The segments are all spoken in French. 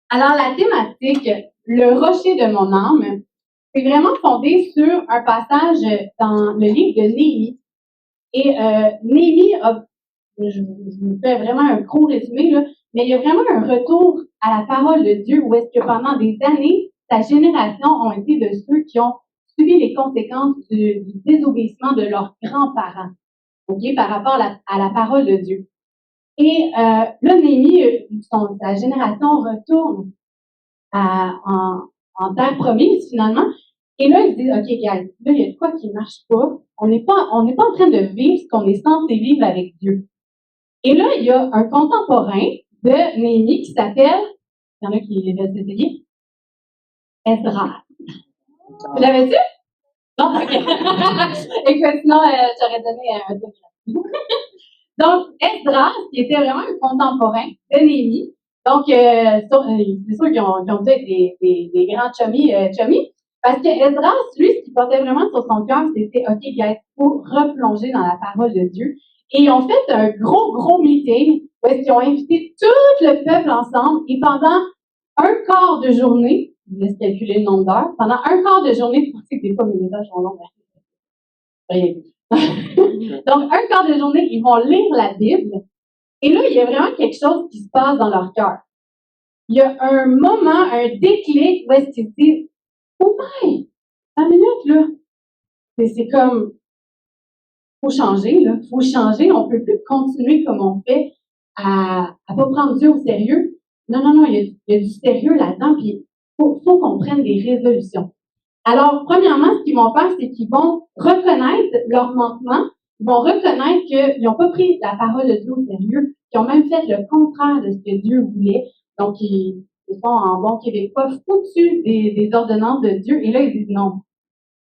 Alors, la thématique, le rocher de mon âme, c'est vraiment fondé sur un passage dans le livre de Néhémie. Et Néhémie je vous fais vraiment un gros résumé, là, mais il y a vraiment un retour à la parole de Dieu où est-ce que pendant des années, sa génération ont été de ceux qui ont subi les conséquences du désobéissement de leurs grands-parents, ok, par rapport à la parole de Dieu. Et là, Néhémie, sa génération retourne en terre promise, finalement. Et là, ils se disent, OK, guys, là, il y a de quoi qui ne marche pas. On n'est pas en train de vivre ce qu'on est censé vivre avec Dieu. Et là, il y a un contemporain de Néhémie qui s'appelle, il y en a qui veulent s'essayer, Esdras. Vous l'avez-tu? Non? OK. Et sinon, j'aurais donné un degré. Donc, Esdras, qui était vraiment un contemporain de Néhémie. Donc, c'est sûr qu'ils ont dû être des grands chummies, parce que Esdras, lui, ce qui portait vraiment sur son cœur, c'était, OK, guys, il faut replonger dans la parole de Dieu. Et ils ont fait un gros meeting où est-ce qu'ils ont invité tout le peuple ensemble et pendant un quart de journée, je vous laisse calculer le nombre d'heures, pendant un quart de journée, vous pensez que des fois mes messages sont longs, mais donc, un quart de journée, ils vont lire la Bible. Et là, il y a vraiment quelque chose qui se passe dans leur cœur. Il y a un moment, un déclic où est-ce qu'ils se disent, oh my, 5 minutes, là. C'est comme, faut changer, là. Faut changer. On peut plus continuer comme on fait à pas prendre Dieu au sérieux. Non, il y a du sérieux là-dedans, puis faut qu'on prenne des résolutions. Alors, premièrement, ce qu'ils vont faire, c'est qu'ils vont reconnaître leur manquement. Ils vont reconnaître qu'ils n'ont pas pris la parole de Dieu au sérieux, qu'ils ont même fait le contraire de ce que Dieu voulait. Donc, ils sont en bon québécois foutus des ordonnances de Dieu. Et là, ils disent non.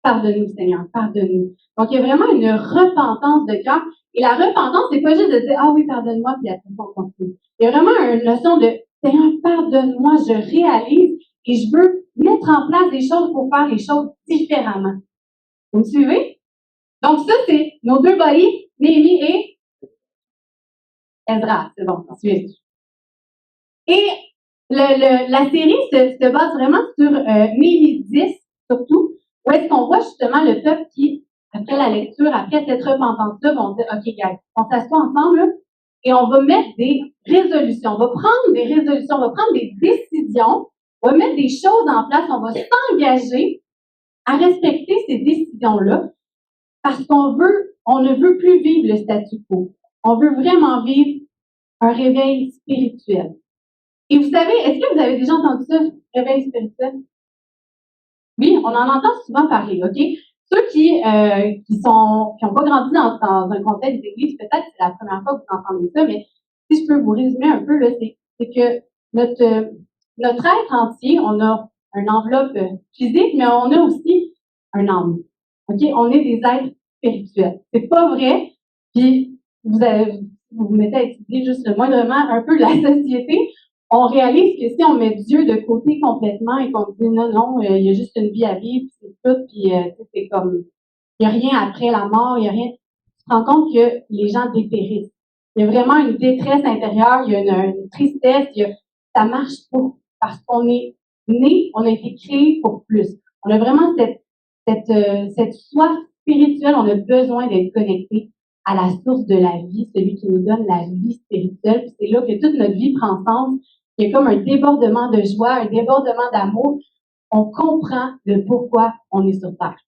Pardonne-nous, Seigneur, pardonne-nous. Donc, il y a vraiment une repentance de cœur. Et la repentance, c'est pas juste de dire, ah oui, pardonne-moi, puis après, on continue. Il y a vraiment une notion de, Seigneur, pardonne-moi, je réalise et je veux mettre en place des choses pour faire les choses différemment. Vous me suivez? Donc, ça, c'est nos deux buddies, Néhémie et Esdras. C'est bon, ensuite. Et la série se base vraiment sur Néhémie 10, surtout, où est-ce qu'on voit justement le peuple qui, après la lecture, après cette repentance-là, vont dire, OK, guys, on s'assoit ensemble, là, et on va mettre des résolutions. On va prendre des résolutions, on va prendre des décisions, on va mettre des choses en place, on va s'engager à respecter ces décisions-là, parce on ne veut plus vivre le statu quo. On veut vraiment vivre un réveil spirituel. Et vous savez, est-ce que vous avez déjà entendu ça, réveil spirituel? Oui, on en entend souvent parler, OK? Ceux qui n'ont pas grandi dans un contexte d'église, peut-être que c'est la première fois que vous entendez ça, mais si je peux vous résumer un peu, là, c'est que notre être entier, on a une enveloppe physique, mais on a aussi un âme. OK? On est des êtres spirituels. C'est pas vrai. Puis, vous vous mettez à étudier juste moindrement un peu de la société, on réalise que si on met Dieu de côté complètement et qu'on dit non, il y a juste une vie à vivre, c'est tout, puis c'est comme, il n'y a rien après la mort, il n'y a rien. Tu te rends compte que les gens dépérissent. Il y a vraiment une détresse intérieure, il y a une tristesse, ça marche pas parce qu'on est né, on a été créé pour plus. On a vraiment cette soif spirituelle, on a besoin d'être connecté à la source de la vie, celui qui nous donne la vie spirituelle. Puis c'est là que toute notre vie prend sens. Il y a comme un débordement de joie, un débordement d'amour. On comprend le pourquoi on est sur Terre.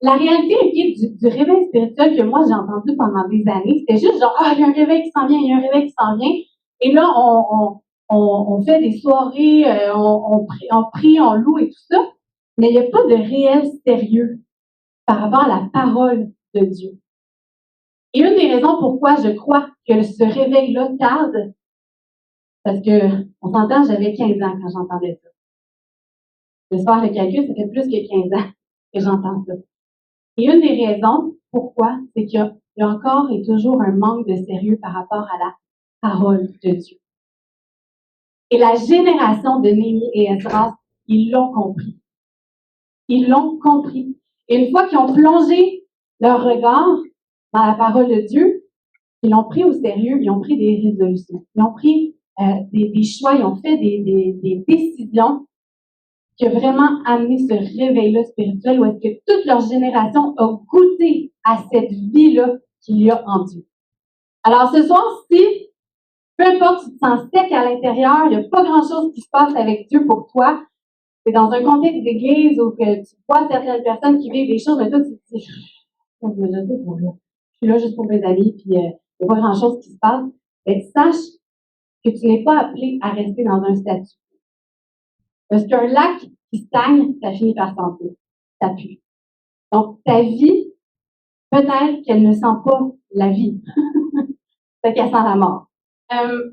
La réalité du réveil spirituel que moi j'ai entendu pendant des années, c'était juste genre, ah, il y a un réveil qui s'en vient, il y a un réveil qui s'en vient. Et là, on fait des soirées, on prie, on loue et tout ça. Mais il n'y a pas de réel sérieux par rapport à la parole de Dieu. Et une des raisons pourquoi je crois que ce réveil-là tarde, parce que, on s'entend, j'avais 15 ans quand j'entendais ça. Le soir, le calcul, ça fait plus que 15 ans que j'entends ça. Et une des raisons pourquoi, c'est qu'il y a encore et toujours un manque de sérieux par rapport à la parole de Dieu. Et la génération de Néhémie et Esdras, ils l'ont compris. Ils l'ont compris. Et une fois qu'ils ont plongé leur regard dans la parole de Dieu, ils l'ont pris au sérieux, ils ont pris des résolutions. Ils ont pris des choix, ils ont fait des décisions qui ont vraiment amené ce réveil-là spirituel où est-ce que toute leur génération a goûté à cette vie-là qu'il y a en Dieu. Alors ce soir, si peu importe, tu te sens sec à l'intérieur, il n'y a pas grand-chose qui se passe avec Dieu pour toi, c'est dans un contexte d'église où que tu vois certaines personnes qui vivent des choses, mais toi, tu te dis, je suis là juste pour mes amis, puis il n'y a pas grand-chose qui se passe. Et sache que tu n'es pas appelé à rester dans un statut. Parce qu'un lac qui stagne, ça finit par sentir. Ça pue. Donc, ta vie, peut-être qu'elle ne sent pas la vie. Fait qu'elle sent la mort.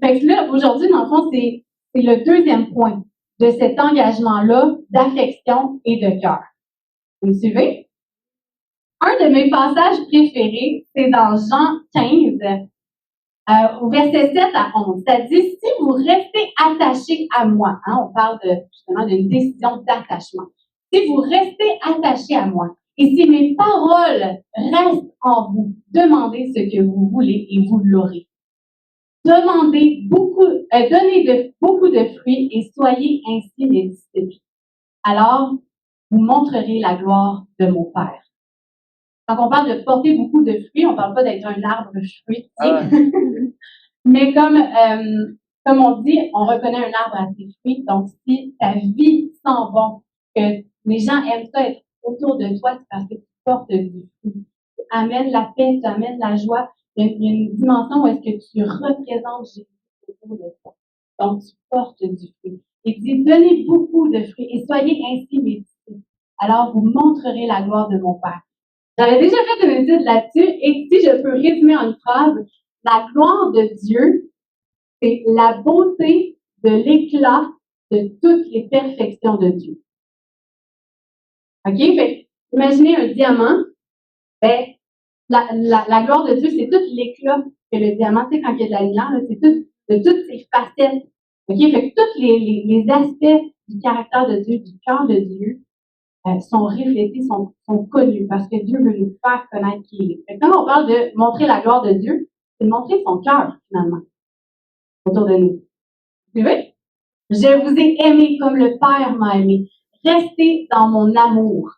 Fait que là, aujourd'hui, dans le fond, c'est le deuxième point de cet engagement-là d'affection et de cœur. Vous me suivez? Un de mes passages préférés, c'est dans Jean 15, au verset 7 à 11. Ça dit, si vous restez attachés à moi, on parle justement d'une décision d'attachement. Si vous restez attachés à moi, et si mes paroles restent en vous, demandez ce que vous voulez et vous l'aurez. Donnez beaucoup de fruits et soyez ainsi mes disciples. Alors, vous montrerez la gloire de mon Père. Quand on parle de porter beaucoup de fruits, on ne parle pas d'être un arbre fruitier. Mais comme on dit, on reconnaît un arbre à ses fruits. Donc, si ta vie sent bon, que les gens aiment ça être autour de toi, c'est parce que tu portes du fruit. Tu amènes la paix, tu amènes la joie. Il y a une dimension où est-ce que tu représentes Jésus autour de toi. Donc, tu portes du fruit. Il dit, donnez beaucoup de fruits et soyez ainsi mes disciples. Alors, vous montrerez la gloire de mon Père. J'avais déjà fait une étude là-dessus et si je peux résumer en une phrase, la gloire de Dieu, c'est la beauté de l'éclat de toutes les perfections de Dieu. OK? Fait, imaginez un diamant, ben, la gloire de Dieu, c'est tout l'éclat que le diamant, tu sais, quand il y a de la lumière, là, c'est tout, de toutes ses facettes. OK? Fait que tous les aspects du caractère de Dieu, du cœur de Dieu, sont reflétés, sont connus, parce que Dieu veut nous faire connaître qui il est. Fait que quand on parle de montrer la gloire de Dieu, c'est de montrer son cœur, finalement, autour de nous. Vous suivez? Je vous ai aimé comme le Père m'a aimé. Restez dans mon amour.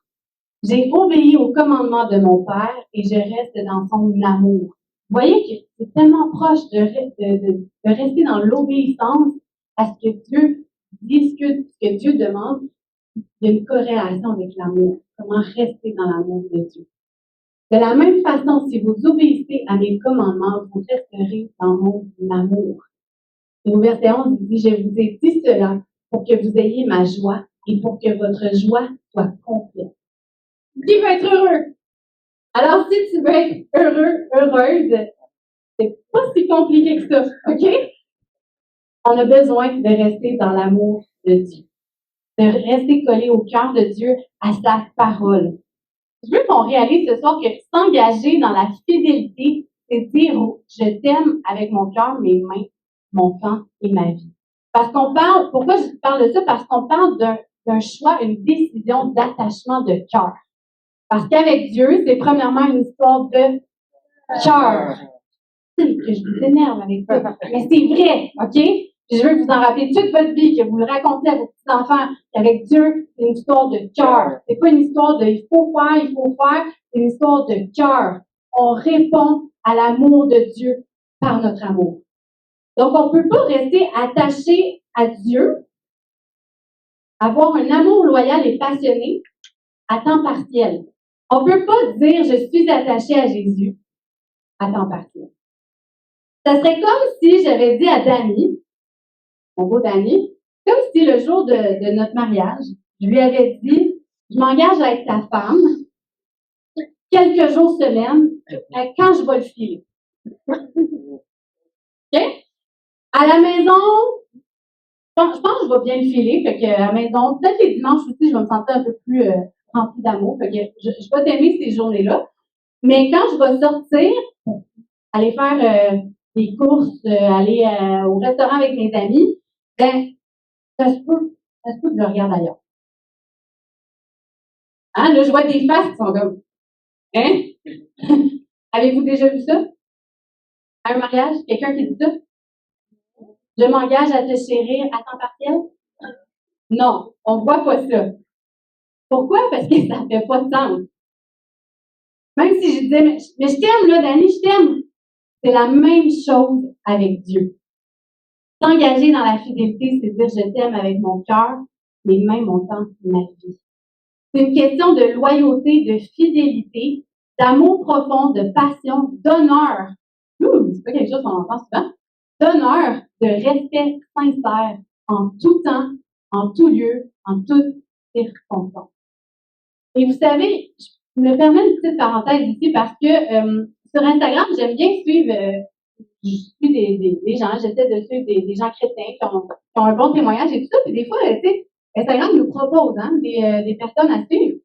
J'ai obéi au commandement de mon Père et je reste dans son amour. Vous voyez que c'est tellement proche de rester dans l'obéissance à ce que Dieu dit, ce que Dieu demande. Il y a une corrélation avec l'amour. Comment rester dans l'amour de Dieu. De la même façon, si vous obéissez à mes commandements, vous resterez dans mon amour. Et au verset 11, il dit, je vous ai dit cela pour que vous ayez ma joie et pour que votre joie soit complète. Qui veut être heureux? Alors, si tu veux être heureux, heureuse, c'est pas si compliqué que ça, OK? On a besoin de rester dans l'amour de Dieu. De rester collé au cœur de Dieu, à sa parole. Je veux qu'on réalise ce soir que s'engager dans la fidélité, c'est dire je t'aime avec mon cœur, mes mains, mon temps et ma vie. Parce qu'on parle, pourquoi je parle de ça? Parce qu'on parle d'un choix, une décision d'attachement de cœur. Parce qu'avec Dieu, c'est premièrement une histoire de cœur. Je vous énerve avec ça. Mais c'est vrai, OK? Puis je veux vous en rappeler toute votre vie, que vous le racontez à vos petits-enfants, qu'avec Dieu, c'est une histoire de cœur. C'est pas une histoire de il faut faire, c'est une histoire de cœur. On répond à l'amour de Dieu par notre amour. Donc, on peut pas rester attaché à Dieu, avoir un amour loyal et passionné à temps partiel. On peut pas dire je suis attaché à Jésus à temps partiel. Ça serait comme si j'avais dit à Danny, mon beau Danny, comme si le jour de notre mariage, je lui avais dit, je m'engage à être ta femme, quelques jours, semaines, quand je vais le filer. OK? À la maison, je pense que je vais bien le filer, fait que à la maison, peut-être les dimanches aussi, je vais me sentir un peu plus remplie d'amour, fait que je vais t'aimer ces journées-là. Mais quand je vais sortir, aller faire des courses, aller au restaurant avec mes amis, ben, ça se peut que je regarde ailleurs. Hein, là, je vois des faces qui sont comme, hein? Avez-vous déjà vu ça? À un mariage, quelqu'un qui dit ça? Je m'engage à te chérir à temps partiel? Non, on voit pas ça. Pourquoi? Parce que ça fait pas de sens. Même si je disais, mais je t'aime, là, Dani, je t'aime. C'est la même chose avec Dieu. S'engager dans la fidélité, c'est dire je t'aime avec mon cœur, mais même mon temps, ma vie. C'est une question de loyauté, de fidélité, d'amour profond, de passion, d'honneur. C'est pas quelque chose qu'on entend souvent. D'honneur, de respect sincère, en tout temps, en tout lieu, en toutes circonstances. Et vous savez, je me permets une petite parenthèse ici parce que sur Instagram, j'aime bien suivre je suis des gens, j'essaie de suivre des gens chrétiens qui ont un bon témoignage et tout ça. Puis des fois, tu sais, Instagram nous propose des personnes à suivre.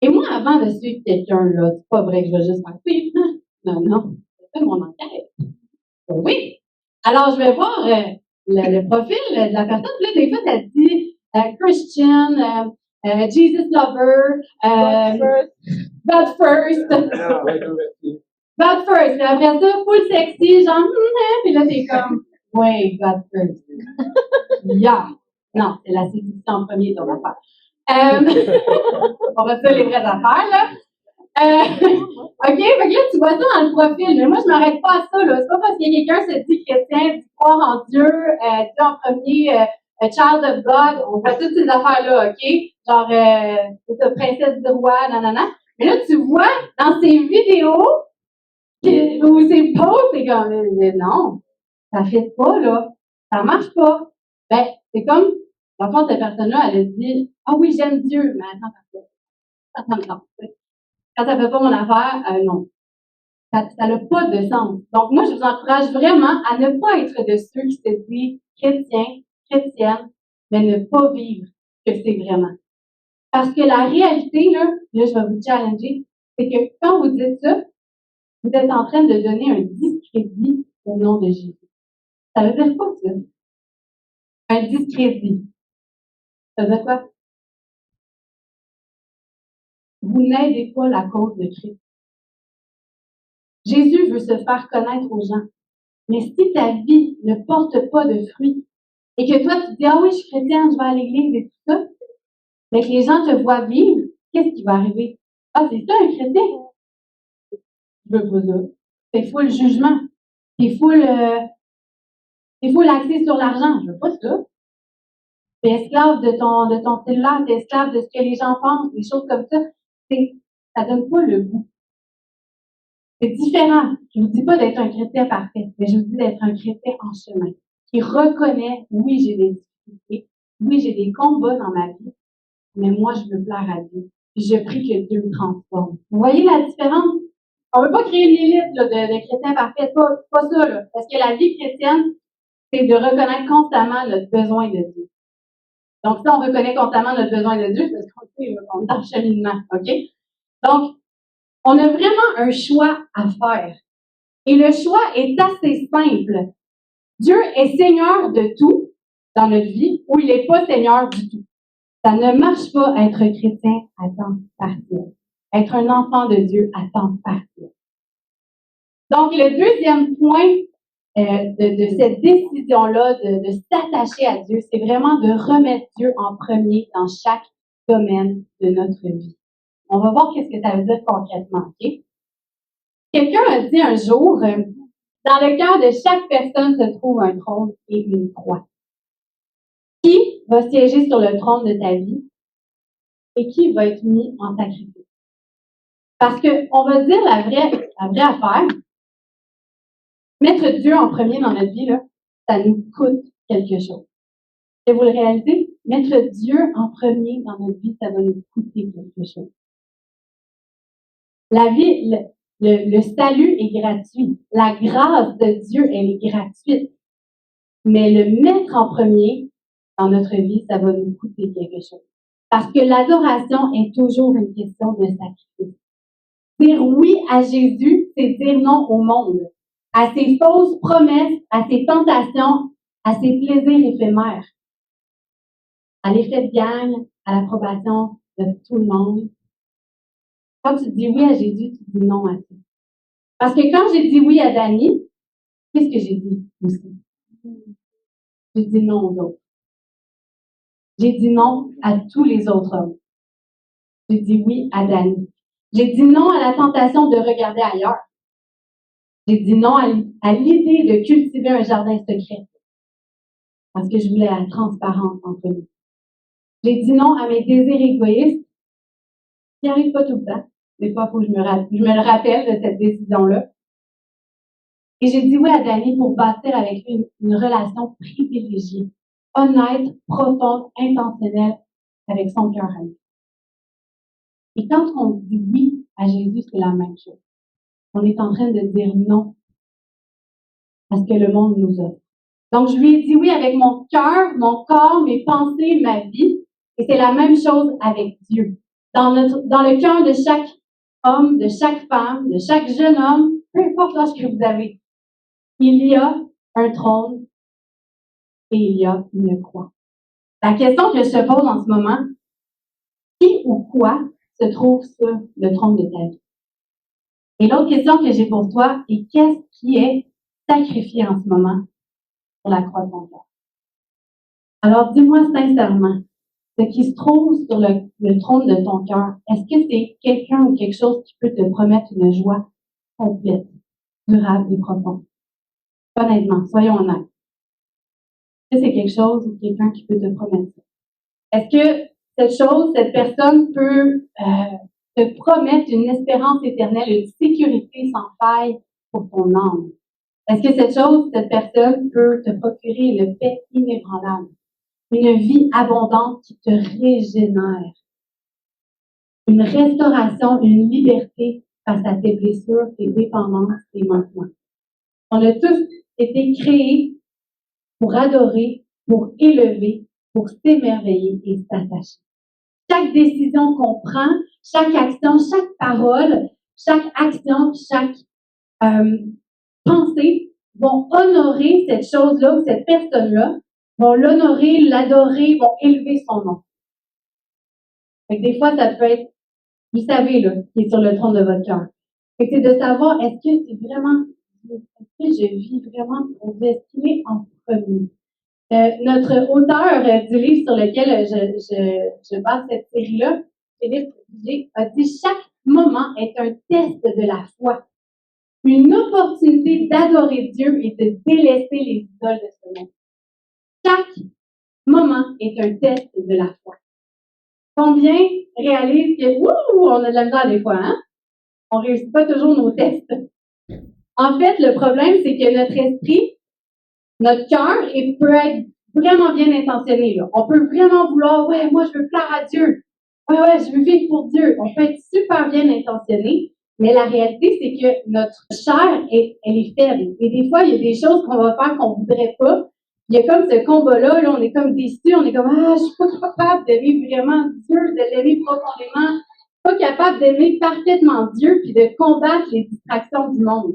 Et moi, avant de suivre quelqu'un, là, c'est pas vrai que je vais juste faire suivre. Non, c'est mon enquête. Oui. Alors, je vais voir le profil de la personne. Puis là, des fois, ça dit Christian, Jesus lover, God first. God first. Puis après ça, full sexy, genre, puis là, t'es comme, ouais, God first. Yeah. Non, c'est la séduction en premier, ton affaire. On va dire les vraies affaires, là. OK, fait que là, tu vois ça dans le profil. Mais moi, je m'arrête pas à ça, là. C'est pas parce que quelqu'un se dit chrétien, dit croire en Dieu, dit en premier, child of God, on voit toutes ces affaires-là, OK? Genre, c'est ça, princesse du roi, nanana. Mais là, tu vois, dans ces vidéos, ou ces posts, c'est comme, non, ça fait pas, là. Ça marche pas. Ben, c'est comme, dans le fond, cette personne-là, elle a dit, ah oui, j'aime Dieu, mais attends, quand ça fait pas mon affaire, non. Ça n'a pas de sens. Donc, moi, je vous encourage vraiment à ne pas être de ceux qui se disent chrétiens, chrétiennes, mais ne pas vivre ce que c'est vraiment. Parce que la réalité, là, je vais vous challenger, c'est que quand vous dites ça, vous êtes en train de donner un discrédit au nom de Jésus. Ça veut dire quoi, ça? Un discrédit. Ça veut dire quoi? Vous n'aidez pas la cause de Christ. Jésus veut se faire connaître aux gens. Mais si ta vie ne porte pas de fruits, et que toi, tu te dis, ah oui, je suis chrétienne, je vais à l'église et tout ça, mais que les gens te voient vivre, qu'est-ce qui va arriver? Ah, c'est ça, un chrétien? Je veux pas ça. C'est full jugement. C'est full axé sur l'argent. Je veux pas ça. T'es esclave de ton cellulaire, t'es esclave de ce que les gens pensent, des choses comme ça. Ça donne pas le goût. C'est différent. Je vous dis pas d'être un chrétien parfait, mais je vous dis d'être un chrétien en chemin, qui reconnaît, oui, j'ai des difficultés, oui, j'ai des combats dans ma vie, mais moi, je veux plaire à Dieu. Puis je prie que Dieu me transforme. Vous voyez la différence? On ne veut pas créer une élite là, de chrétiens parfaits, pas ça, là. Parce que la vie chrétienne, c'est de reconnaître constamment notre besoin de Dieu. Donc, si on reconnaît constamment notre besoin de Dieu, c'est parce qu'on sait qu'on est dans le cheminement, OK? Donc, on a vraiment un choix à faire. Et le choix est assez simple. Dieu est Seigneur de tout dans notre vie ou il n'est pas Seigneur du tout. Ça ne marche pas être chrétien à temps partiel. Être un enfant de Dieu à temps partiel. Donc, le deuxième point de cette décision-là de s'attacher à Dieu, c'est vraiment de remettre Dieu en premier dans chaque domaine de notre vie. On va voir qu'est-ce que ça veut dire concrètement, OK? Quelqu'un a dit un jour, dans le cœur de chaque personne se trouve un trône et une croix. Qui va siéger sur le trône de ta vie et qui va être mis en sacrifice? Parce qu'on va se dire la vraie affaire. Mettre Dieu en premier dans notre vie, là, ça nous coûte quelque chose. Et vous le réalisez? Mettre Dieu en premier dans notre vie, ça va nous coûter quelque chose. La vie, le salut est gratuit. La grâce de Dieu, elle est gratuite. Mais le mettre en premier dans notre vie, ça va nous coûter quelque chose. Parce que l'adoration est toujours une question de sacrifice. Dire oui à Jésus, c'est dire non au monde, à ses fausses promesses, à ses tentations, à ses plaisirs éphémères, à l'effet de gang, à l'approbation de tout le monde. Quand tu dis oui à Jésus, tu dis non à tout. Parce que quand j'ai dit oui à Dani, qu'est-ce que j'ai dit aussi? J'ai dit non aux autres. J'ai dit non à tous les autres hommes. J'ai dit oui à Danny. J'ai dit non à la tentation de regarder ailleurs. J'ai dit non à l'idée de cultiver un jardin secret parce que je voulais la transparence entre nous. J'ai dit non à mes désirs égoïstes qui n'arrivent pas tout le temps. Des fois, il faut que je me le rappelle de cette décision-là. Et j'ai dit oui à Danny pour bâtir avec lui une relation privilégiée, honnête, profonde, intentionnelle avec son cœur à lui. Et quand on dit oui à Jésus, c'est la même chose. On est en train de dire non à ce que le monde nous offre. Donc, je lui ai dit oui avec mon cœur, mon corps, mes pensées, ma vie. Et c'est la même chose avec Dieu. Dans le cœur de chaque homme, de chaque femme, de chaque jeune homme, peu importe l'âge que vous avez, il y a un trône et il y a une croix. La question que je te pose en ce moment, qui ou quoi se trouve sur le trône de ta vie? Et l'autre question que j'ai pour toi est qu'est-ce qui est sacrifié en ce moment pour la croix de ton cœur? Alors, dis-moi sincèrement, ce qui se trouve sur le trône de ton cœur, est-ce que c'est quelqu'un ou quelque chose qui peut te promettre une joie complète, durable et profonde? Honnêtement, soyons honnêtes. Est-ce que c'est quelque chose ou quelqu'un qui peut te promettre ça? Est-ce que cette chose, cette personne peut te promettre une espérance éternelle, une sécurité sans faille pour ton âme? Est-ce que cette chose, cette personne peut te procurer une paix inébranlable? Une vie abondante qui te régénère, une restauration, une liberté face à tes blessures, tes dépendances, tes manquements. On a tous été créés pour adorer, pour élever, pour s'émerveiller et s'attacher. Chaque décision qu'on prend, chaque action, chaque parole, chaque action, chaque pensée vont honorer cette chose-là ou cette personne-là, vont l'honorer, l'adorer, vont élever son nom. Fait que des fois, ça peut être, vous savez, là, qui est sur le trône de votre cœur. Fait que c'est de savoir, est-ce que c'est vraiment, est-ce que je vis vraiment pour Dieu? Est-ce qu'il est en premier? Notre auteur du livre sur lequel je base cette série-là, Philippe Bourget, a dit chaque moment est un test de la foi. Une opportunité d'adorer Dieu et de délaisser les idoles de ce monde. Chaque moment est un test de la foi. Combien réalisent que, on a de la misère des fois, hein? On ne réussit pas toujours nos tests. En fait, le problème, c'est que notre esprit, notre cœur, il peut être vraiment bien intentionné. Là. On peut vraiment vouloir, ouais, moi, je veux plaire à Dieu. Ouais, je veux vivre pour Dieu. On peut être super bien intentionné, mais la réalité, c'est que notre chair, elle est faible. Et des fois, il y a des choses qu'on va faire qu'on ne voudrait pas. Il y a comme ce combat-là, là, on est comme déçus, on est comme, je suis pas capable de vivre vraiment Dieu, de l'aimer profondément, pas capable d'aimer parfaitement Dieu, puis de combattre les distractions du monde.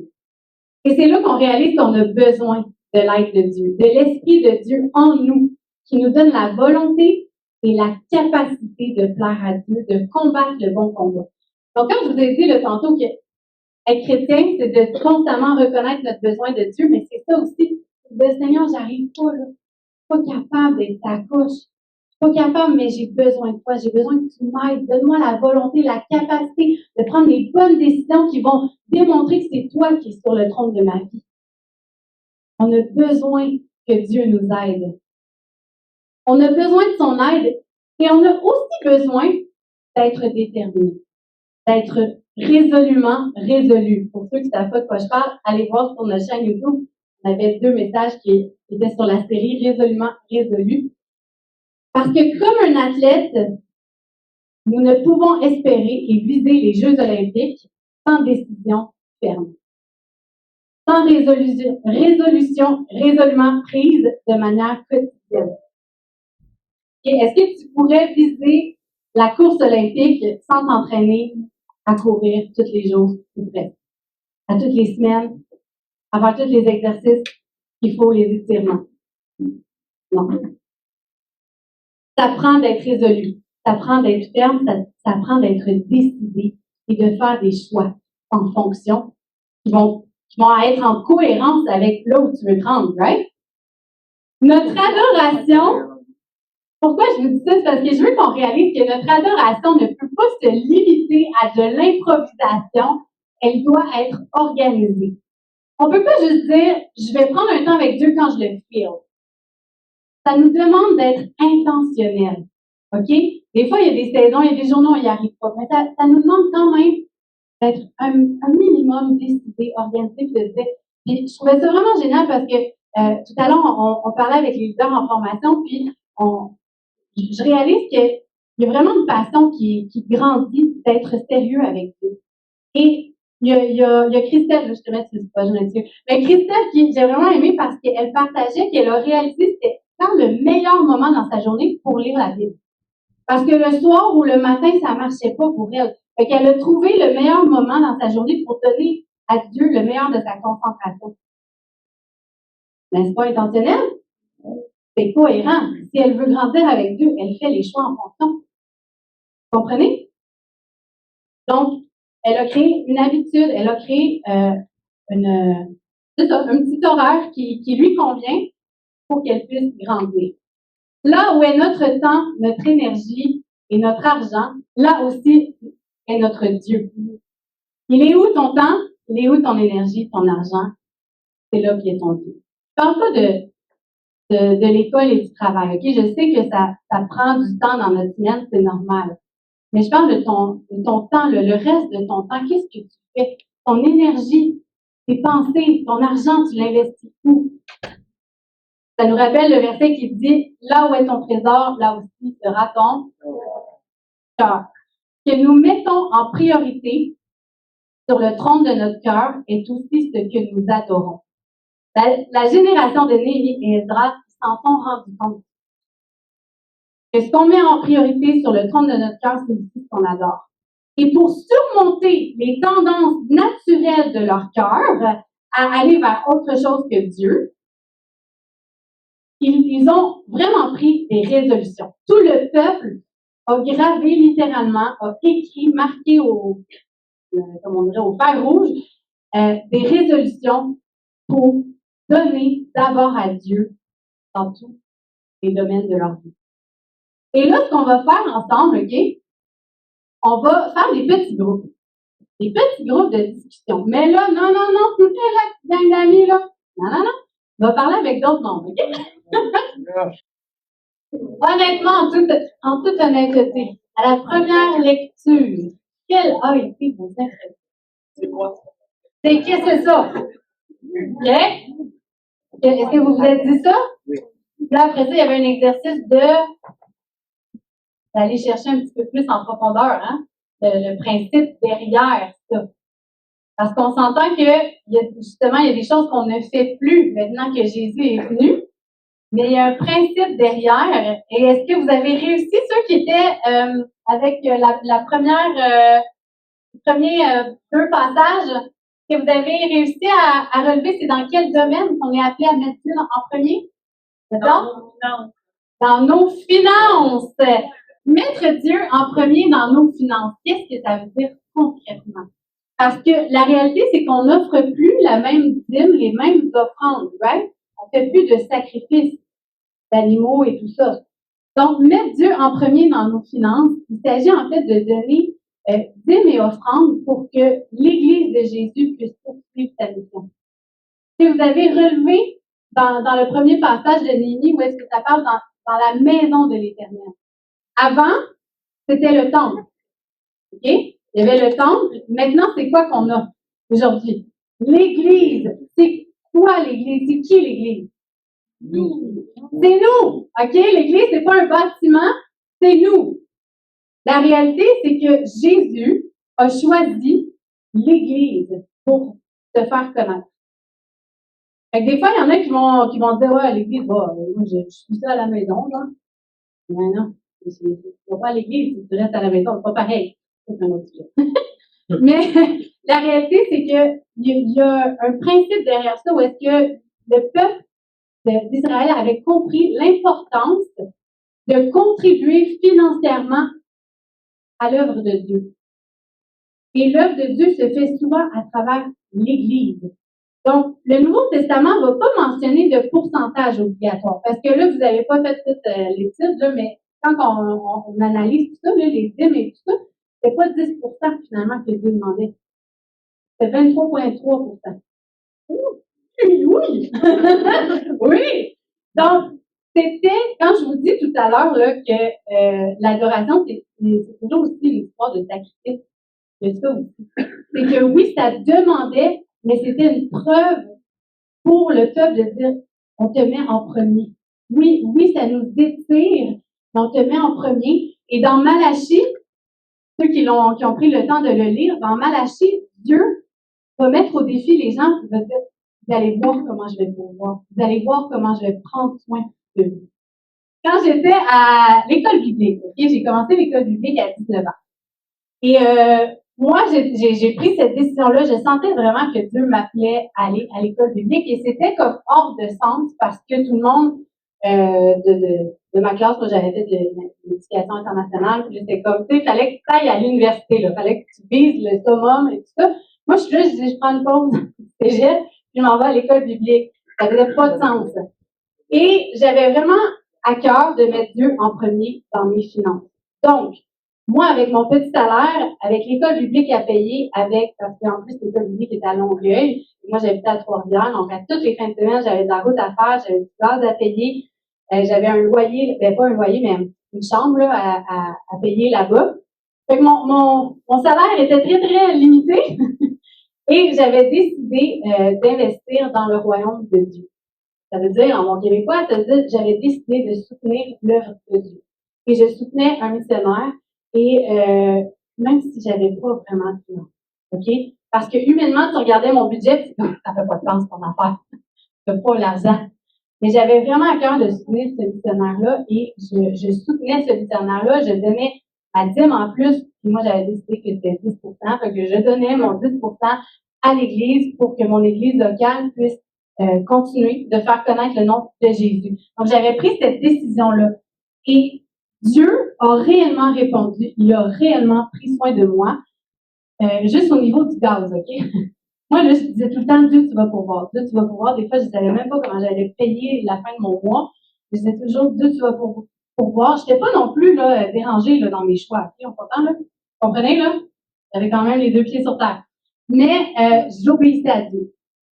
Et c'est là qu'on réalise qu'on a besoin de l'aide de Dieu, de l'Esprit de Dieu en nous, qui nous donne la volonté et la capacité de plaire à Dieu, de combattre le bon combat. Donc, quand je vous ai dit le tantôt que être chrétien, c'est de constamment reconnaître notre besoin de Dieu, mais c'est ça aussi. Le Seigneur, j'arrive pas, là. Je suis pas capable d'être ta couche. Je suis pas capable, mais j'ai besoin de toi. J'ai besoin que tu m'aides. Donne-moi la volonté, la capacité de prendre les bonnes décisions qui vont démontrer que c'est toi qui es sur le trône de ma vie. On a besoin que Dieu nous aide. On a besoin de son aide et on a aussi besoin d'être déterminé, d'être résolument résolu. Pour ceux qui ne savent pas de quoi je parle, allez voir sur notre chaîne YouTube. On avait 2 messages qui étaient sur la série Résolument résolu. Parce que comme un athlète, nous ne pouvons espérer et viser les Jeux olympiques sans décision ferme. Sans résolution résolument prise de manière quotidienne. Et est-ce que tu pourrais viser la course olympique sans t'entraîner à courir tous les jours ou presque, à toutes les semaines, à faire tous les exercices qu'il faut, les étirements? Non. Ça prend d'être résolu, ça prend d'être ferme, ça prend d'être décidé et de faire des choix en fonction qui vont être en cohérence avec là où tu veux te rendre, right? Notre adoration, pourquoi je vous dis ça? C'est parce que je veux qu'on réalise que notre adoration ne peut pas se limiter à de l'improvisation, elle doit être organisée. On peut pas juste dire, je vais prendre un temps avec Dieu quand je le feel. Ça nous demande d'être intentionnel. OK? Des fois, il y a des saisons, il y a des journées où il n'y arrive pas, mais ça nous demande quand même d'être un minimum décidé, organisé, puis de dire. Puis je trouvais ça vraiment génial parce que tout à l'heure, on parlait avec les leaders en formation, puis je réalise qu'il y a vraiment une passion qui grandit d'être sérieux avec Dieu. Et il y a Christelle, je te mets sur le spot, je m'excuse. Mais Christelle, j'ai vraiment aimé parce qu'elle partageait qu'elle a réalisé c'était quand le meilleur moment dans sa journée pour lire la Bible. Parce que le soir ou le matin, ça marchait pas pour elle. Fait qu'elle a trouvé le meilleur moment dans sa journée pour donner à Dieu le meilleur de sa concentration. Mais c'est pas intentionnel? C'est cohérent. Si elle veut grandir avec Dieu, elle fait les choix en fonction. Vous comprenez? Donc, elle a créé une habitude, elle a créé c'est ça, un petit horaire qui lui convient pour qu'elle puisse grandir. Là où est notre temps, notre énergie et notre argent, là aussi est notre Dieu. Il est où ton temps? Il est où ton énergie, ton argent? C'est là qui est ton Dieu. Je parle pas de l'école et du travail, OK? Je sais que ça prend du temps dans notre semaine, c'est normal. Mais je parle de ton temps, le reste de ton temps. Qu'est-ce que tu fais? Ton énergie, tes pensées, ton argent, tu l'investis où? Ça nous rappelle le verset qui dit, là où est ton trésor, là aussi sera ton cœur. Que nous mettons en priorité sur le trône de notre cœur est aussi ce que nous adorons. La génération de Néhémie et Esdras s'en sont rendus compte. Que ce qu'on met en priorité sur le trône de notre cœur, c'est aussi ce qu'on adore. Et pour surmonter les tendances naturelles de leur cœur à aller vers autre chose que Dieu, ils ont vraiment pris des résolutions. Tout le peuple a gravé littéralement, a écrit, marqué au fer rouge, des résolutions pour donner d'abord à Dieu dans tous les domaines de leur vie. Et là, ce qu'on va faire ensemble, OK, on va faire des petits groupes. Des petits groupes de discussion. Mais là, non, c'est la gang d'amis, là. Non. On va parler avec d'autres mondes, OK? Honnêtement, en toute honnêteté, à la première lecture, quelle a été vos impressions? C'est quoi? C'est qu'est-ce que c'est ça? OK? Est-ce que vous vous êtes dit ça? Oui. Là, après ça, il y avait un exercice d'aller chercher un petit peu plus en profondeur, hein? Le principe derrière ça. Parce qu'on s'entend que, justement, il y a des choses qu'on ne fait plus maintenant que Jésus est venu. Mais il y a un principe derrière. Et est-ce que vous avez réussi, ceux qui étaient avec la première, les premiers deux passages, que vous avez réussi à relever, c'est dans quel domaine qu'on est appelé à mettre Dieu en premier? Dans nos finances. Mettre Dieu en premier dans nos finances, qu'est-ce que ça veut dire concrètement? Parce que la réalité, c'est qu'on n'offre plus la même dîme, les mêmes offrandes, right? On fait plus de sacrifices d'animaux et tout ça. Donc, mettre Dieu en premier dans nos finances, il s'agit en fait de donner dîmes et offrandes pour que l'Église de Jésus puisse poursuivre sa mission. Si vous avez relevé dans le premier passage de Néhémie, où est-ce que ça parle dans la maison de l'Éternel. Avant, c'était le temple. OK? Il y avait le temple. Maintenant, c'est quoi qu'on a aujourd'hui? L'Église. C'est quoi l'Église? C'est qui l'Église? Nous. C'est nous. OK? L'Église, c'est pas un bâtiment, c'est nous. La réalité, c'est que Jésus a choisi l'Église pour se faire connaître. Fait que des fois, il y en a qui vont dire, ouais, l'Église, moi, je suis ça à la maison, là. Mais non. Tu vas pas à l'église si tu restes à la maison, c'est pas pareil. C'est un autre sujet. Mais la réalité, c'est que il y a un principe derrière ça où est-ce que le peuple d'Israël avait compris l'importance de contribuer financièrement à l'œuvre de Dieu. Et l'œuvre de Dieu se fait souvent à travers l'Église. Donc, le Nouveau Testament ne va pas mentionner de pourcentage obligatoire, parce que là, vous n'avez pas fait toute l'étude, là, mais quand on analyse tout ça, là, les dîmes et tout ça, c'est pas 10 finalement que Dieu demandait. C'est 23,3 Oui, oui! Oui! Donc, c'était, quand je vous dis tout à l'heure là, que l'adoration, c'est toujours aussi l'histoire de sacrifice. C'est ça aussi. C'est que oui, ça demandait, mais c'était une preuve pour le peuple de dire on te met en premier. Oui, oui, ça nous étire, mais on te met en premier. Et dans Malachie, ceux qui ont pris le temps de le lire, dans Malachie, Dieu va mettre au défi les gens, il va dire vous allez voir comment je vais vous voir. Vous allez voir comment je vais prendre soin de vous. Quand j'étais à l'école biblique, okay, j'ai commencé l'école biblique à 19 ans. Et moi, j'ai pris cette décision-là. Je sentais vraiment que Dieu m'appelait à aller à l'école biblique et c'était comme hors de sens parce que tout le monde de ma classe, moi j'avais fait de l'éducation internationale, puis c'était comme, tu sais, il fallait que tu ailles à l'université, là, fallait que tu vises le summum et tout ça. Moi, je suis là, je dis, je prends une pause, cégep, puis je m'en vais à l'école biblique. Ça faisait pas de sens. Et j'avais vraiment à cœur de mettre Dieu en premier dans mes finances. Donc, moi, avec mon petit salaire, avec l'école biblique à payer, parce qu'en plus, l'école biblique était à Longueuil, moi, j'habitais à Trois-Rivières, donc à toutes les fins de semaine, j'avais de la route à faire, j'avais du gaz à payer, j'avais un loyer, pas un loyer, mais une chambre là, à payer là-bas. Fait que mon salaire était très, très limité et j'avais décidé d'investir dans le royaume de Dieu. Ça veut dire, en mon québécois, ça veut dire que j'avais décidé de soutenir l'œuvre de Dieu. Et je soutenais un missionnaire, et même si j'avais pas vraiment de finances, OK? Parce que humainement, tu regardais mon budget, ça fait pas de sens ton affaire. Ça fait pas l'argent. Mais j'avais vraiment à cœur de soutenir ce missionnaire-là, et je soutenais ce missionnaire-là, je donnais ma dîme en plus, puis moi j'avais décidé que c'était 10 fait que je donnais mon 10 à l'Église pour que mon Église locale puisse continuer de faire connaître le nom de Jésus. Donc, j'avais pris cette décision-là. Et Dieu a réellement répondu. Il a réellement pris soin de moi, juste au niveau du gaz, OK? Moi, là, je disais tout le temps, Dieu, tu vas pourvoir. Dieu, tu vas pourvoir. Des fois, je ne savais même pas comment j'allais payer la fin de mon mois. Je disais toujours, Dieu, tu vas pourvoir. Je n'étais pas non plus là, dérangée là, dans mes choix. OK? On s'entend, là? Vous comprenez, là? J'avais quand même les deux pieds sur terre. Mais j'obéissais à Dieu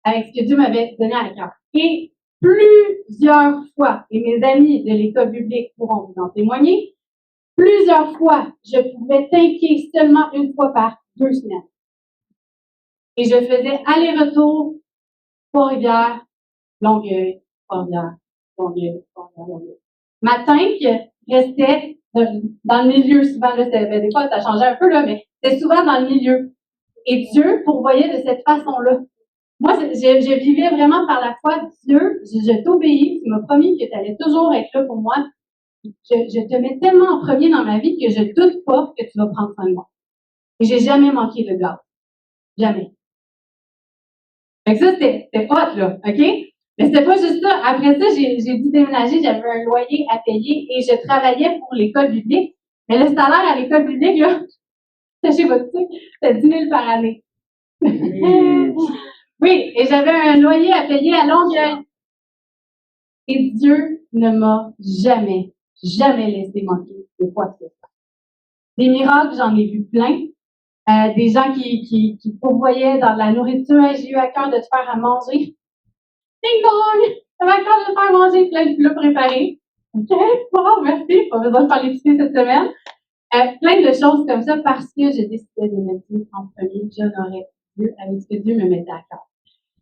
avec ce que Dieu m'avait donné à cœur. Et plusieurs fois, et mes amis de l'école biblique pourront vous en témoigner, plusieurs fois, je pouvais tanker seulement une fois par 2 semaines. Et je faisais aller-retour, Trois-Rivières, Longueuil, Trois-Rivières, Longueuil, Trois-Rivières, Longueuil. Ma tank restait dans le milieu souvent. Là, des fois, ça changeait un peu, là, mais c'était souvent dans le milieu. Et Dieu pourvoyait de cette façon-là. Moi, je vivais vraiment par la foi. Dieu, je t'obéis, tu m'as promis que tu allais toujours être là pour moi. Je te mets tellement en premier dans ma vie que je doute pas que tu vas prendre soin de moi. Et j'ai jamais manqué de gaz. Jamais. Fait que ça, c'était hot, là, OK? Mais c'était pas juste ça. Après ça, j'ai dû déménager, j'avais un loyer à payer et je travaillais pour l'école biblique. Mais le salaire à l'école biblique, là, sachez votre truc, c'était 10 000 par année. Oui, et j'avais un loyer à payer à Longueuil. Et Dieu ne m'a jamais, jamais laissé manquer de quoi que ce soit. Des miracles, j'en ai vu plein. Des gens qui pourvoyaient dans la nourriture. J'ai eu à cœur de te faire à manger. Ding dong! J'avais à cœur de te faire manger plein de plats préparés. OK? Wow, merci. Pas besoin de faire l'épicerie cette semaine. Plein de choses comme ça parce que j'ai décidé de mettre Dieu en premier. J'honorais Dieu avec ce que Dieu me mettait à cœur.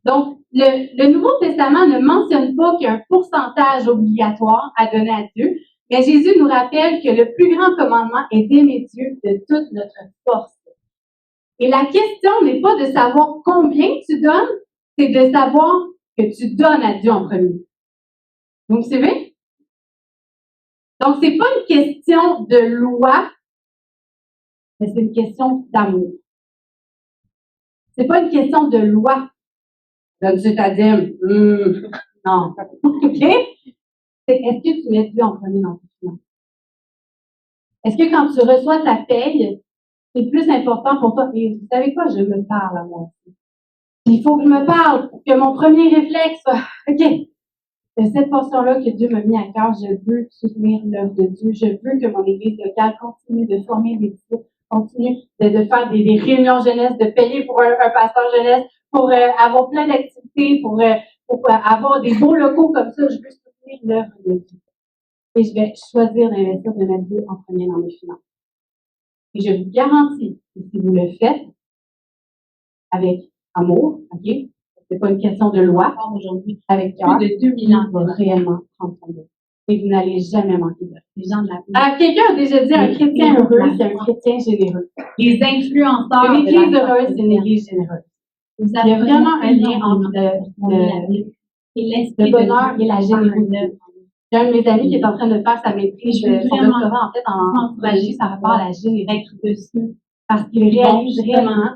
Donc, le Nouveau Testament ne mentionne pas qu'il y a un pourcentage obligatoire à donner à Dieu, mais Jésus nous rappelle que le plus grand commandement est d'aimer Dieu de toute notre force. Et la question n'est pas de savoir combien tu donnes, c'est de savoir que tu donnes à Dieu en premier. Vous me suivez? Donc, c'est pas une question de loi, mais c'est une question d'amour. C'est pas une question de loi. Donnes-tu ta dîme? Non. OK? C'est est-ce que tu mets Dieu en premier dans tes finances? Est-ce que quand tu reçois ta paye, c'est plus important pour toi? Et vous savez quoi? Je me parle à moi aussi. Il faut que je me parle pour que mon premier réflexe soit OK. De cette portion-là que Dieu m'a mis à cœur, je veux soutenir l'œuvre de Dieu. Je veux que mon église locale continue de former des disciples, continue de faire des réunions jeunesse, de payer pour un pasteur jeunesse, pour avoir plein d'activités, pour avoir des beaux locaux comme ça. Je veux soutenir l'œuvre de Dieu. Et je vais choisir d'investir de mettre Dieu en premier dans mes finances. Et je vous garantis que si vous le faites avec amour, OK? C'est pas une question de loi. Aujourd'hui, avec cœur, plus de 2 millions va réellement prendre son Dieu. Et vous n'allez jamais manquer de les gens de la vie. Quelqu'un a déjà dit un chrétien heureux, c'est un chrétien généreux. Les influenceurs. Une église heureuse, c'est une église généreuse. Il y a vraiment un lien entre le bonheur et la générosité. J'ai un de mes amis qui est en train de faire sa maîtrise, son doctorat en fait en psychologie par rapport à la générosité. Parce qu'il réalise vraiment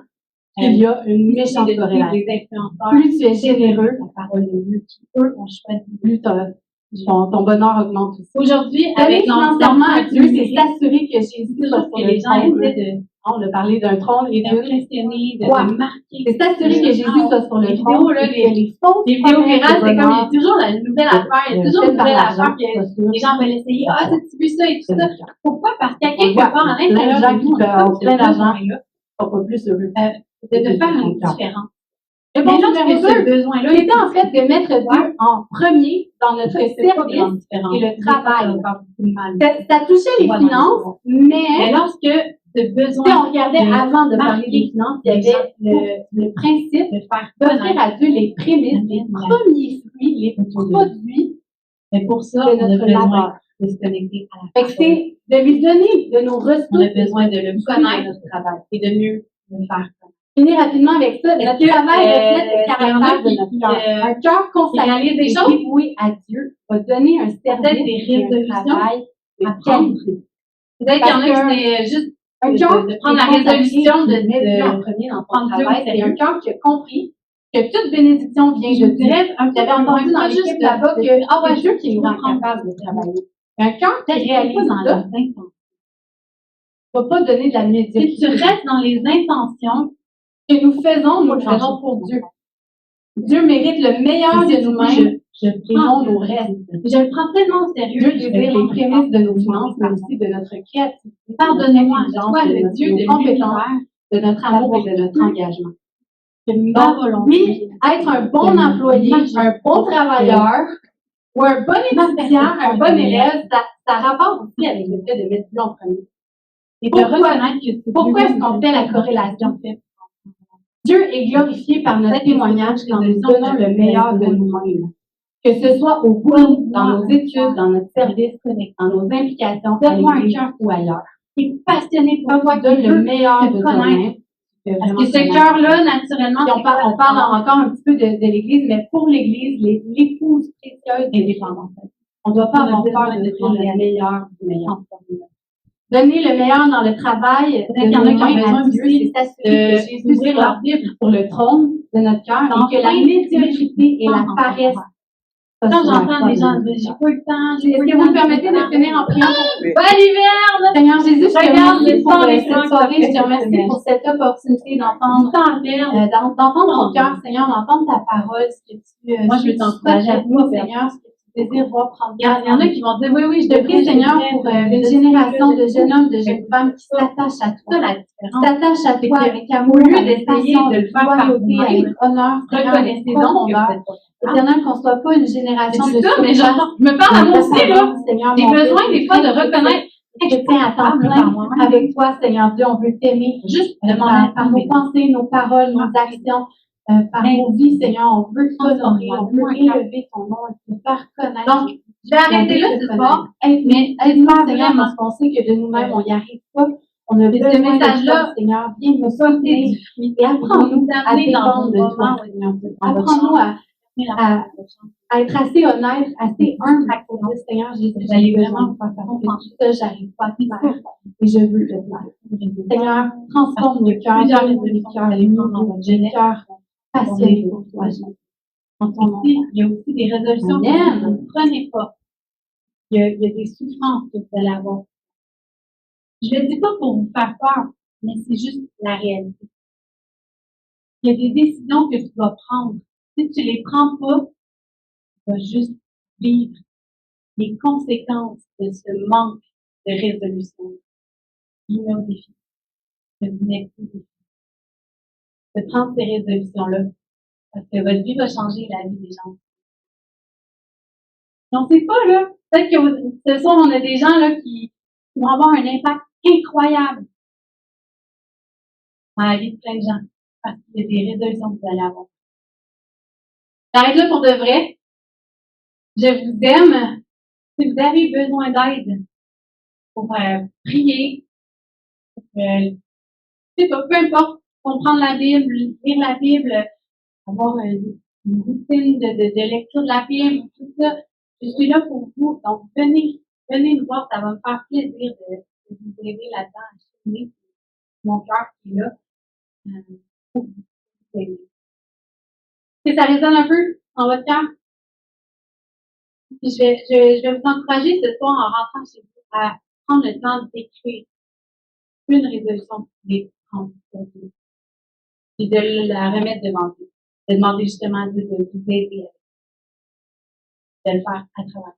qu'il y a une méchante corrélation. Plus tu es généreux, eux ont choisi, plus ton bonheur augmente aussi. Aujourd'hui, avec financièrement à Dieu, c'est s'assurer que Jésus soit sur le trône. On a parlé d'un trône et d'impressionner, de marquer. C'est s'assurer que Jésus soit sur le trône. Les vidéos virales, c'est comme il y a toujours la nouvelle affaire, il y a toujours une nouvelle affaire que les gens veulent essayer. Ah, tu vu ça et tout ça. Pourquoi? Parce qu'il y a quelque part à l'intérieur de nous, plein d'argent, sont pas plus heureux. De faire une différence. Le bon numéro 2, besoin-là, c'était en fait de mettre Dieu en premier dans notre service et le travail. Ça touchait les finances, mais lorsque ce besoin, on regardait avant de parler des finances, il y avait le principe de faire d'offrir à Dieu les prémices, les premiers fruits, les produits. Mais pour ça, on a besoin de se connecter à la parole. C'est de lui donner de nos ressources. On a besoin de le connaître, notre travail, et de mieux le faire. Finir rapidement avec ça. Notre travail reflète le caractère de notre cœur. Un cœur consacré et dévoué à Dieu va donner un service et un travail de qualité. Peut-être qu'il y en a qui c'est juste un cœur de prendre la résolution de mettre Dieu en premier dans son travail. C'est un cœur qui a compris que toute bénédiction vient de Dieu. J'avais entendu dans l'équipe là-bas que Dieu qui nous rend capable de travailler. Un cœur qui réalise ça ne va pas donner de la médiocrité. Si tu restes dans les intentions que nous le faisons pour Dieu. Dieu mérite le meilleur de nous-mêmes et non nos restes. Je le prends tellement au sérieux. Dieu désire les prémices de nos finances, mais aussi de notre créativité. Pardonnez-moi, toi, le Dieu de compétence, de notre amour et de notre engagement. Donc, oui, être un bon employé, un bon travailleur, ou un bon étudiant, un bon élève, ça rapporte aussi avec le fait de mettre Dieu en premier. Et de reconnaître que pourquoi est-ce qu'on fait la corrélation? Dieu est glorifié par notre témoignage quand nous donnons le meilleur de nous-mêmes. Que ce soit au boulot, dans nos études, dans notre service, dans nos implications, à l'église ou ailleurs. Qui est passionné pour toi, donne le meilleur de toi-même. Parce que ce cœur-là, naturellement, on parle encore un petit peu de l'Église, mais pour l'Église, l'épouse précieuse est dépendante. On ne doit pas avoir peur de prendre le meilleur du meilleur. Donner le meilleur dans le travail, de nos mains à Dieu, c'est s'assurer que Jésus ouvre leur Bible pour le trône de notre cœur et que la médiocrité et la paresse. Quand j'entends les gens dire, j'ai pas eu le temps, est-ce que vous me permettez de finir en priant? Bonne hiver! Seigneur Jésus, je te remercie pour cette soirée, je te remercie pour cette opportunité d'entendre ton cœur, Seigneur, d'entendre ta parole, ce que tu moi, je veux t'encourager à nous, Seigneur, ce que tu désires voir prendre place. Il y en a qui vont dire, oui, je te prie, Seigneur, pour une génération de jeunes hommes, de jeunes femmes qui s'attachent à toi, qui s'attachent à toi avec amour, au lieu d'essayer de le faire par avec honneur, reconnaissez donc Éternel, qu'on ne soit pas une génération de ça, mais je me parle à moi aussi, là. J'ai besoin des fois de reconnaître que je tiens à temps plein avec toi, Seigneur Dieu. On veut t'aimer juste par nos pensées, nos paroles, nos actions, par nos vies, Seigneur. On veut t'honorer, on veut élever ton nom et te faire connaître. Donc, je vais arrêter là ce soir, mais aide-nous, Seigneur, parce qu'on sait que de nous-mêmes, on n'y arrive pas. On a besoin de message-là, Seigneur, viens nous soutenir et apprends-nous à dépendre de toi, Seigneur Dieu. Apprends-nous à être assez honnête, assez humble pour dire, Seigneur Jésus, j'allais vraiment pas faire tout ça, j'arrive pas à faire et je veux te plaire. Seigneur, transforme nos cœurs, nos cœurs passionnés pour toi. Il y a aussi des résolutions que vous ne prenez pas. Il y a des souffrances que vous allez avoir. Je ne le dis pas pour vous faire peur, mais c'est juste la réalité. Il y a des décisions que tu dois prendre. Si tu les prends pas, tu vas juste vivre les conséquences de ce manque de résolution. Il met au défi. De vous mettre au défi. De prendre ces résolutions-là. Parce que votre vie va changer la vie des gens. On ne sait pas, là. Peut-être que ce soir, on a des gens là, qui vont avoir un impact incroyable dans la vie de plein de gens. Parce qu'il y a des résolutions que vous allez avoir. J'arrête là pour de vrai. Je vous aime. Si vous avez besoin d'aide pour prier, pour, je sais pas, peu importe, comprendre la Bible, lire la Bible, avoir une routine de lecture de la Bible, tout ça, je suis là pour vous. Donc, venez nous voir, ça va me faire plaisir de vous aider là-dedans, à cheminer mon cœur qui est là pour vous aider. Si ça résonne un peu en votre cœur, je vais vous encourager ce soir en rentrant chez vous à prendre le temps d'écrire une résolution que vous voulez prendre pour vous et de la remettre devant vous. De demander justement à Dieu de vous aider, de le faire à travers.